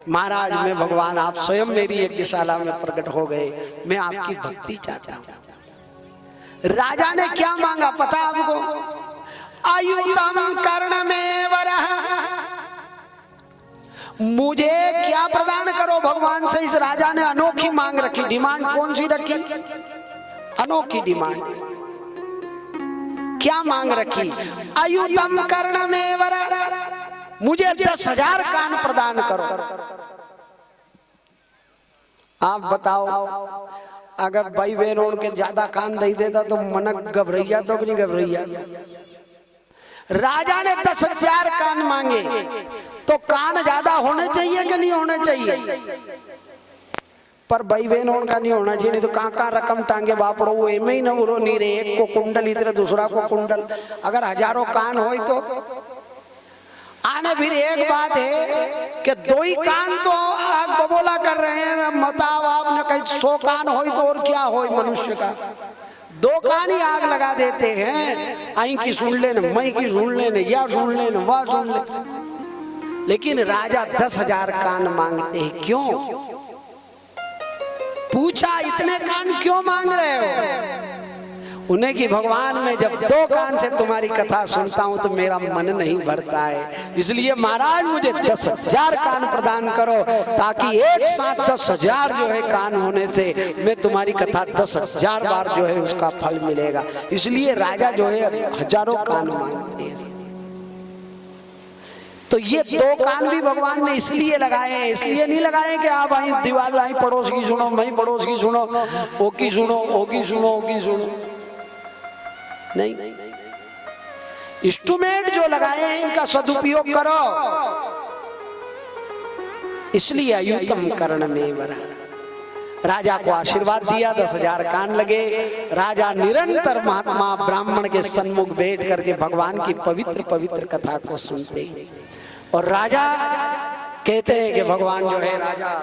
महाराज मैं भगवान आप स्वयं मेरी यज्ञशाला में प्रकट हो गए, मैं आपकी भक्ति चाहता हूं। राजा ने क्या मांगा पता आपको? आयुतम कर्ण में वरः, मुझे क्या प्रदान करो भगवान से। इस राजा ने अनोखी मांग रखी। डिमांड कौन सी रखी? अनोखी डिमांड। क्या मांग रखी? आयुतम कर्ण में वरः, मुझे 10,000 कान प्रदान करो। आप बताओ, अगर भाई बहनों के ज्यादा कान दे देता तो मनक घबराइया तो नहीं घबराइया? राजा ने 10,000 कान मांगे, तो कान ज्यादा होने चाहिए कि नहीं होने चाहिए? पर भाई बहनों का नहीं होना चाहिए, नहीं तो कहाँ रकम टांगे बापड़ो, वो एम ही न उरो नहीं रे। एक को कुंडल इतने दूसरा को कुंडल, अगर हजारों कान हो तो आने। फिर एक बात है कि 2 ही कान तो आग बबोला कर रहे हैं, बताओ आपने कहीं 100 कान हो तो और क्या हो मनुष्य का? 2 कान ही आग लगा देते हैं। आई की सुन लेने, मई की सुन लेने, या सुन लेने, वह सुन ले। लेकिन राजा 10,000 कान मांगते हैं। क्यों पूछा? इतने कान क्यों मांग रहे हो? उन्हें कि भगवान मैं जब 2 कान से तुम्हारी कथा सुनता हूं तो मेरा मन नहीं भरता है, इसलिए महाराज मुझे 10,000 कान प्रदान करो, ताकि एक साथ 10,000 जो है कान होने से मैं तुम्हारी कथा 10,000 बार जो है उसका फल मिलेगा। इसलिए राजा जो है हजारों कान मांगते हैं। तो ये 2 कान भी भगवान ने इसलिए लगाए हैं, इसलिए नहीं लगाए कि आप आई दीवार लाई पड़ोस की सुनो, मैं पड़ोस की सुनो, ओ की सुनो, ओ की सुनो, ओ की सुनो। नहीं, इंस्ट्रूमेंट जो लगाए हैं इनका सदुपयोग करो। इसलिए आयुतम कर्ण में वरः, राजा को आशीर्वाद दिया, 10,000 कान लगे। राजा निरंतर महात्मा ब्राह्मण के सन्मुख बैठ करके भगवान की पवित्र पवित्र कथा को सुनते। और राजा कहते हैं कि भगवान जो है, राजा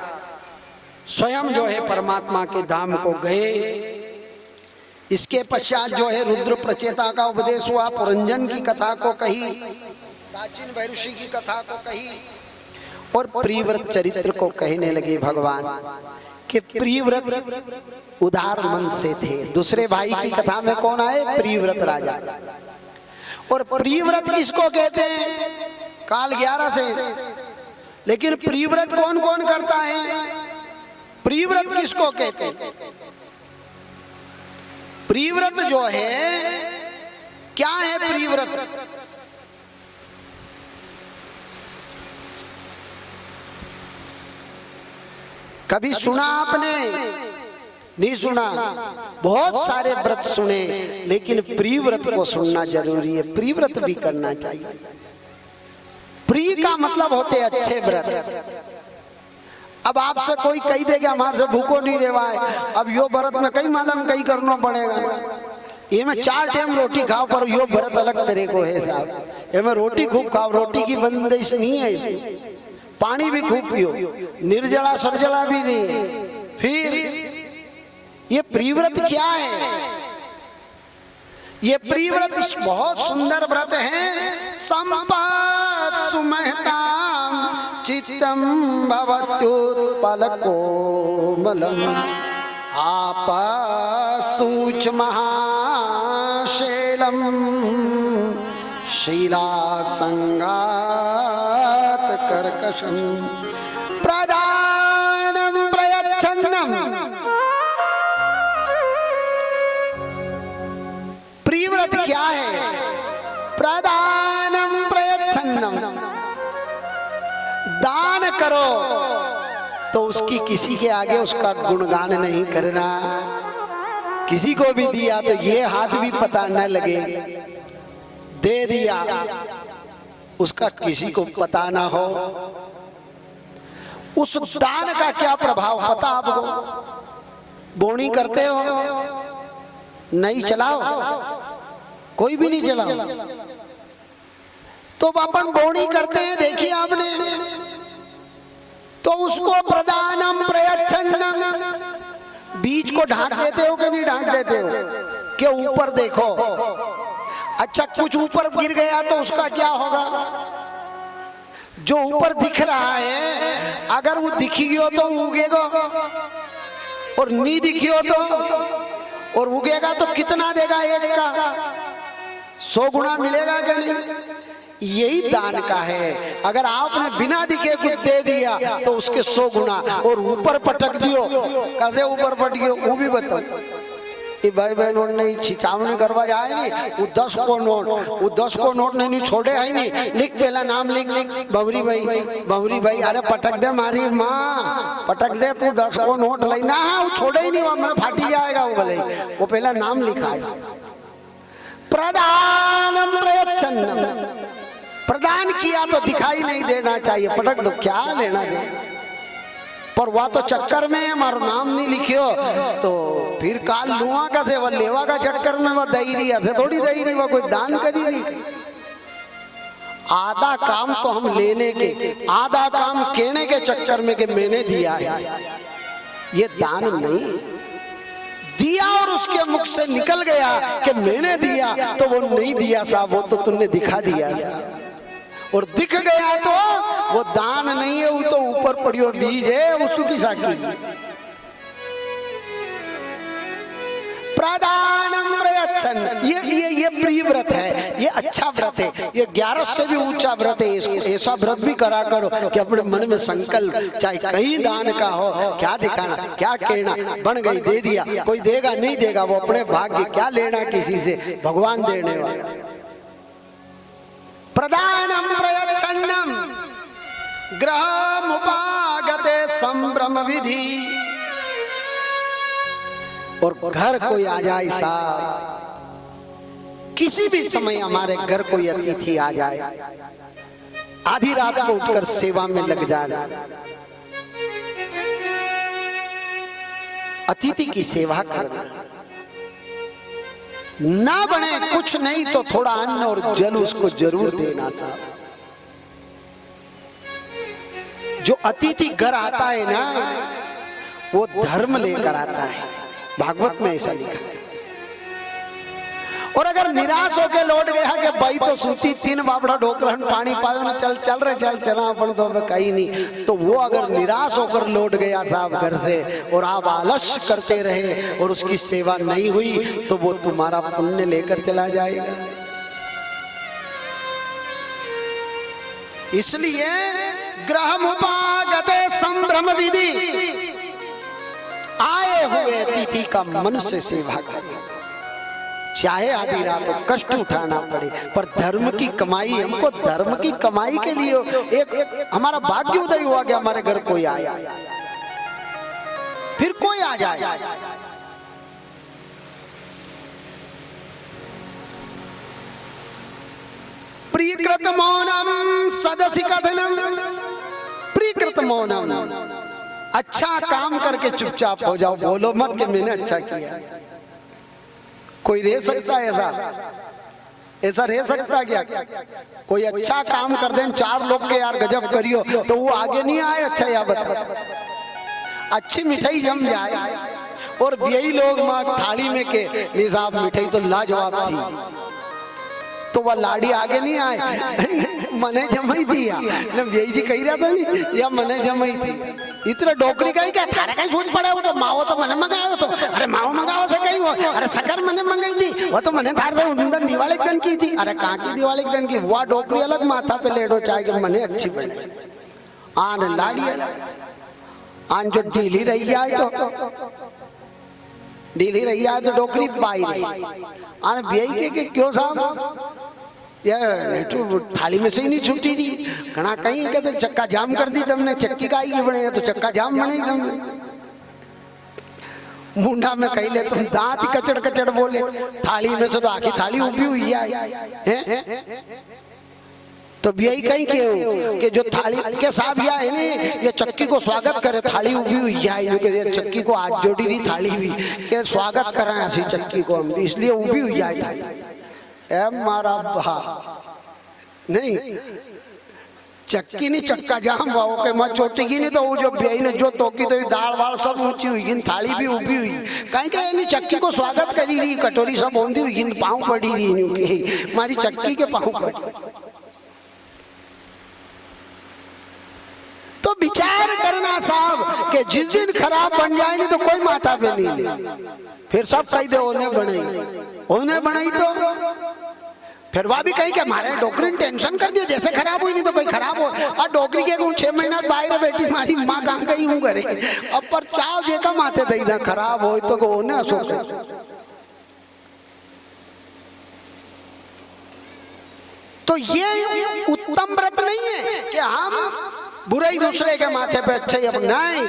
स्वयं जो है परमात्मा के धाम को गए। इसके पश्चात जो है रुद्र प्रचेता का उपदेश हुआ, पुरंजन की कथा को कही, प्राचीन भैरुषि की कथा को कही, और प्रियव्रत चरित्र को कहने लगे भगवान कि प्रियव्रत उदार मन से थे। दूसरे भाई की कथा में कौन आए? प्रियव्रत राजा। और प्रियव्रत किसको कहते हैं? काल 11 से। लेकिन प्रियव्रत कौन कौन करता है? प्रियव्रत किसको कहते हैं? प्रियव्रत जो है, क्या है प्रियव्रत? कभी सुना आपने? नहीं सुना। बहुत सारे व्रत सुने, लेकिन प्रियव्रत को सुनना जरूरी है। प्रियव्रत भी करना चाहिए। प्रिय का मतलब होते अच्छे व्रत। अब आपसे कोई कही देगा हमारे से भूखो नहीं रेवाए, अब यो व्रत में कई मालूम कहीं करना पड़ेगा। ये में 4 टाइम रोटी खाओ, पर यो व्रत अलग तरह को है साहब। ये में रोटी खूब खाओ, रोटी की बंदिश नहीं है इसमें। पानी भी खूब पियो, निर्जला सरजला भी नहीं। फिर ये प्रियव्रत क्या है? ये प्रियव्रत बहुत सुंदर व्रत है। संपत् सुमहताम चित्तम भवत्युत्पल कोमलम आपा सूक्ष्म शैलम शीला संगात कर्कशम प्रदानम प्रयच्छन्नम। प्रियव्रत क्या है? प्रदानम प्रयच्छन्नम, दान करो तो उसकी किसी के आगे उसका गुणगान नहीं करना। किसी को भी दिया तो ये हाथ भी पता न लगे, दे दिया उसका किसी को पता ना हो। उस दान का क्या प्रभाव पता आपको? बोनी करते हो? नहीं चलाओ, कोई भी नहीं चलाओ। तो अपन बोनी करते हैं, देखिए आपने, तो उसको प्रदानम प्रयच्छन्नम, बीज को ढांक देते हो कि नहीं ढांक देते हो? कि ऊपर देखो, अच्छा कुछ ऊपर गिर गया तो उसका क्या होगा? जो ऊपर दिख रहा है अगर वो दिखी गयो तो उगेगा, और नहीं दिखियो तो, और उगेगा तो कितना देगा? एक का 100 गुना मिलेगा क्या? नहीं। यही दान का है। अगर आपने बिना दिखे कुछ दे दिया तो उसके 100 गुना, और ऊपर पटक दियो। कैसे ऊपर पटकियो वो भी बताओ। ये भाई बहनों ने छिचावनी करवा जाए नहीं, वो 10 को नोट नहीं छोड़े है नहीं। लिख पहला नाम लिख बवरी भाई अरे पटक दे मारी माँ, पटक दे तू 10 को नोट लाई ना, वो छोड़े ही नहीं, वो मेरा फाटी जाएगा वो भले। वो पहला नाम लिखा है। प्रदानम प्रयच्छन्नम, प्रदान किया तो दिखाई नहीं देना चाहिए। पटक दो, क्या लेना दे। पर वह तो चक्कर में हमारा नाम नहीं लिखियो तो फिर काल लुआ का से वह लेवा का चक्कर में वह दही रही है, थोड़ी दही रही, वह कोई दान करी नहीं। आधा काम तो हम लेने के, आधा काम कहने के चक्कर में कि मैंने दिया है, ये दान नहीं। दिया और उसके मुख से निकल गया कि मैंने दिया, तो वो नहीं दिया साहब, वो तो तुमने दिखा दिया साहब। और दिख गया तो वो दान नहीं है, वो तो ऊपर पड़ियो बीज है, उसकी साक्षी। प्रदानम प्रयच्छन्, ये प्रिय व्रत है, ये अच्छा व्रत है, ये 11 से भी ऊंचा व्रत है। ऐसा व्रत भी करा करो कि अपने मन में संकल्प, चाहे कहीं दान का हो, क्या दिखाना क्या कहना, बन गई दे दिया, कोई देगा नहीं देगा वो अपने भाग्य, क्या लेना किसी से, भगवान देने वाला। प्रदानम प्रयच्छन्नम गृहमुपागते संभ्रम विधि, और घर कोई आ जाए साहब, किसी भी समय हमारे घर कोई अतिथि आ जाए, आधी रात को उठकर सेवा में लग जाना। अतिथि की सेवा करना, ना बने कुछ नहीं तो थोड़ा अन्न और जल उसको जरूर देना साहब। जो अतिथि घर आता है ना, वो धर्म लेकर आता है, भागवत में ऐसा लिखा है। और अगर निराश होकर लौट गया कि भाई तो सूती 3 बाबड़ा ढोकरन पानी पायो ना, चल चला अपन तो कहीं नहीं, तो वो अगर निराश होकर लौट गया साहब घर से, और आप आलस्य करते रहे और उसकी सेवा नहीं हुई, तो वो तुम्हारा पुण्य लेकर चला जाएगा। इसलिए गृहमुपागते संभ्रम विधि, आए हुए अतिथि का मन से सेवा करें, चाहे आधी रात को कष्ट उठाना पड़े, पर धर्म की कमाई, हमको धर्म की कमाई के लिए एक हमारा भाग्य उदय हुआ कि हमारे घर कोई आया, फिर कोई आ जाए। प्रियकृत मौनम सदसि कथनम, प्रियकृत मौनम, अच्छा काम करके चुपचाप हो जाओ, बोलो मत कि मैंने अच्छा किया। कोई रह सकता है ऐसा रह सकता क्या? कोई अच्छा काम कर दे, 4 लोग के यार गजब करियो, तो वो आगे नहीं आए। अच्छा या बता, अच्छी मिठाई जम जाए और यही लोग थाली में के निसाब मिठाई तो लाजवाब थी, तो वह लाड़ी आगे नहीं आए। मने जमाई थी यही जी कही रहा था नहीं, या मने जमाई थी। इतना डोकरी कही क्या थारा कहीं सोच पड़ा हो, तो माओ तो मने मंगाओ, तो अरे माओ मंगाओ से कहीं हो, अरे सकर मने मंगाई थी, वो तो मने थार से उनदन दिवाली दन की थी। अरे कहाँ की दिवाली दन की? वह डोकरी अलग माथा पे लेडो चाहे कि मने अच्छी बने, आन लाड़ी आन जो ढीली रही जाए तो ढीली रही जाए तो डोकरी पाई रही आन बेई के क्यों साहब यार तो थाली में से ही नहीं छूटी थी। घना कहीं कहते चक्का जाम कर दी तुमने, चक्की का ही बने तो चक्का जाम बने तुमने। मुंडा में कही ले तुम दांत कचड़ कचड़ बोले, थाली में से तो आखिर थाली उभी हुई है। तो यही कहीं के जो थाली के साथ या है नहीं, ये चक्की को स्वागत करे, थाली उभी हुई है, चक्की को हाथ जोड़ी नहीं थाली भी के स्वागत कराए ऐसी चक्की को हम, इसलिए उभी हुई जाए थाली। मारा भा नहीं चक्की नहीं चक्का जाम भाव के मत चोटेगी नहीं, तो वो जो बेई ने जो तोकी तो दाल वाल सब ऊंची हुई, थाली भी उभी हुई, कहीं कहीं नहीं चक्की को स्वागत करी रही, कटोरी सब ओंधी हुई, पाँव पड़ी रही हमारी चक्की के पाँव पड़ी। जिस दिन खराब बन जाए नहीं तो कोई माथा पे नहीं ले, फिर सब कही दे ओने बनाई तो फिर वह भी कही कि हमारे डोकरी ने टेंशन कर दिया, जैसे खराब हुई नहीं तो कोई खराब हो। और डोकरी के 6 महीना बाहर बेटी मारी माँ कहाँ गई हूँ करे, अब पर चाव जे का माथे दई दा खराब हो तो ओने सोचे। तो ये उत्तम व्रत नहीं है कि हम बुराई दूसरे के माथे पे अच्छे ही नहीं।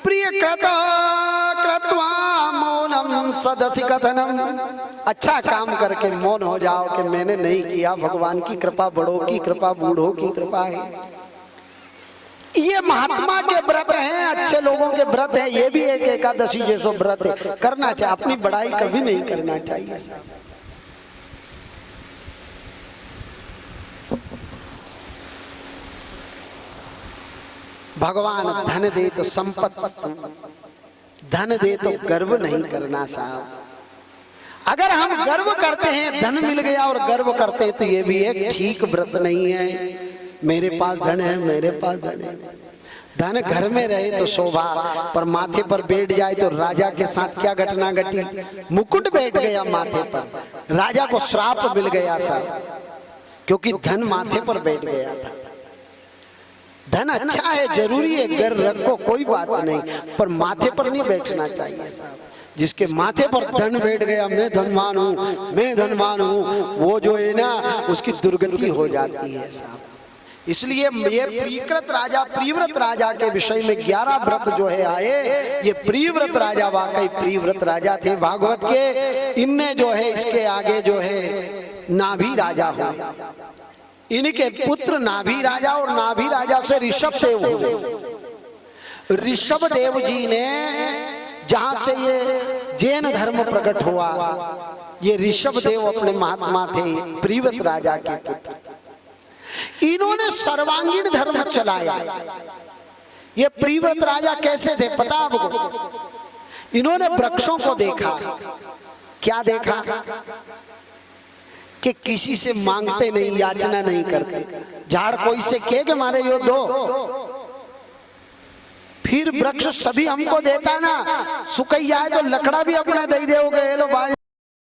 प्रिय कृत्वा मौनम सदसि कथनम, अच्छा काम करके मौन हो जाओ कि मैंने नहीं किया, भगवान की कृपा, बड़ों की कृपा, बूढ़ों की कृपा है। ये महात्मा के व्रत हैं, अच्छे लोगों के व्रत हैं। ये भी एक एकादशी जैसो व्रत है, करना चाहिए। अपनी बड़ाई कभी नहीं करना चाहिए। भगवान धन दे तो संपत्ति, धन दे तो गर्व नहीं करना साहब। अगर हम गर्व करते हैं धन मिल गया और गर्व करते हैं तो ये भी एक ठीक व्रत नहीं है। मेरे पास धन है, मेरे पास धन है। धन घर में रहे तो शोभा, पर माथे पर बैठ जाए तो राजा के साथ क्या घटना घटी। मुकुट बैठ गया माथे पर, राजा को श्राप मिल गया साहब, क्योंकि धन माथे पर बैठ गया था। धन अच्छा है, जरूरी है, घर रखो, कोई बात नहीं, पर माथे पर नहीं बैठना चाहिए साहब। जिसके माथे पर धन बैठ गया, मैं धनवान हूँ, मैं धनवान हूँ, वो जो है ना उसकी दुर्गति हो जाती है साहब। इसलिए ये प्रियव्रत राजा के विषय में 11 व्रत जो है आए। ये प्रियव्रत राजा वाकई प्रियव्रत राजा थे भागवत के। इनने जो है इसके आगे जो है नाभि राजा हुए, इनके पुत्र नाभि राजा, और नाभि राजा से ऋषभ देव हुए। ऋषभ देव जी ने जहां से ये जैन धर्म प्रकट हुआ, ये ऋषभ देव अपने महात्मा थे, प्रियव्रत राजा के पुत्र। इन्होंने सर्वांगीण धर्म चलाया। ये प्रियव्रत राजा कैसे थे पता आपको? इन्होंने वृक्षों को देखा। क्या देखा? कि किसी से मांगते नहीं, याचना नहीं करते। झाड़ कोई से कहे कि हमारे यो दो, फिर वृक्ष सभी हमको देता ना। सुकैया है तो लकड़ा भी अपना दे दोगे, लो भाई।